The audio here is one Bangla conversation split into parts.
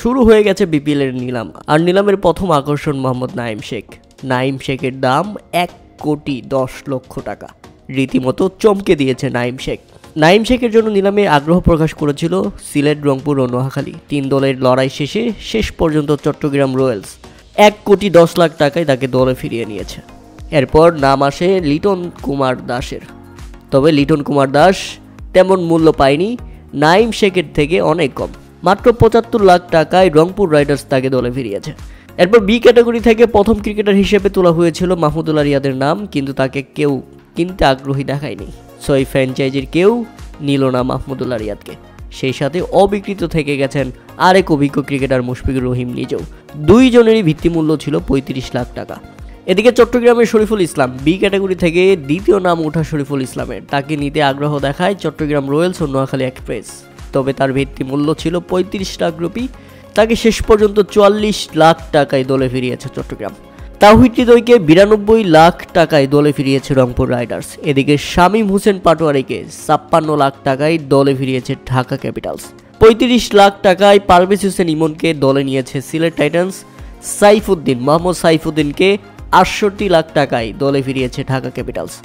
শুরু হয়ে গেছে বিপিএল এর নিলাম। আর নিলামের প্রথম আকর্ষণ মোহাম্মদ নাঈম শেখ। নাঈম শেখের দাম 1,10,00,000 টাকা। রীতিমতো চমকে দিয়েছে নাঈম শেখ। নাঈম শেখের জন্য নিলামে আগ্রহ প্রকাশ করেছিল সিলেট, রংপুর ও নোয়াখালী। 3 দলের লড়াই শেষ পর্যন্ত চট্টগ্রাম রয়্যালস 1,10,00,000 টাকায় তাকে দলে ফিরিয়ে নিয়েছে। এরপর নাম আসে লিটন কুমার দাসের। তবে লিটন কুমার দাস তেমন মূল্য পায়নি, নাঈম শেখের থেকে অনেক কম। মাত্র 75 লাখ টাকায় রংপুর রাইডার্স তাকে দলে ফিরিয়েছে। এরপর বি ক্যাটাগরি থেকে প্রথম ক্রিকেটার হিসেবে তোলা হয়েছিল মাহমুদুল্লাহ রিয়াদের নাম, কিন্তু তাকে কেউ কিনতে আগ্রহী দেখায়নি। সো এই ফ্র্যাঞ্চাইজির কেউ নিল না মাহমুদুল্লাহ রিয়াদকে। সেই সাথে অবিকৃত থেকে গেছেন আরেক অভিজ্ঞ ক্রিকেটার মুশফিকুর রহিম নিজেও। দুইজনেরই ভিত্তিমূল্য ছিল 35 লাখ টাকা। এদিকে চট্টগ্রামের শরীফুল ইসলাম, বি ক্যাটাগরি থেকে দ্বিতীয় নাম ওঠা শরীফুল ইসলামের, তাকে নিতে আগ্রহ দেখায় চট্টগ্রাম রয়্যালস ও নোয়াখালী এক্সপ্রেস। তবে তার ভিত্তিমূল্য ছিল 35 লাখ রুপি। তাকে শেষ পর্যন্ত 44 লাখ টাকায় দলে ফিরিয়েছে চট্টগ্রাম। তাওহিদ হৃদয়কে 92 লাখ টাকায় দলে ফিরিয়েছে রংপুর রাইডার্স। এদিকে শামীম হোসেন পাটোয়ারিকে 56 লাখ টাকায় দলে ফিরিয়েছে ঢাকা ক্যাপিটালস। 35 লাখ টাকায় পারভেজ হোসেন ইমনকে দলে নিয়েছে সিলেট টাইটান্স। মোহাম্মদ সাইফুদ্দিনকে 68 লাখ টাকায় দলে ফিরিয়েছে ঢাকা ক্যাপিটালস।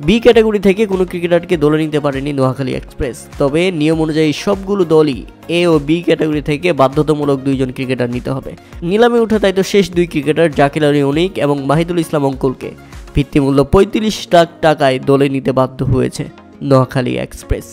বি ক্যাটাগরি থেকে কোনো ক্রিকেটারকে দলে নিতে পারেনি নোয়াখালী এক্সপ্রেস। তবে নিয়ম অনুযায়ী সবগুলো দলই এ ও বি ক্যাটাগরি থেকে বাধ্যতামূলক 2 জন ক্রিকেটার নিতে হবে। নিলামে ওঠা তাই তো শেষ 2 ক্রিকেটার জাকির আলী অনিক এবং মাহিদুল ইসলাম অঙ্কুলকে ভিত্তিমূল্য 35 লাখ টাকায় দলে নিতে বাধ্য হয়েছে নোয়াখালী এক্সপ্রেস।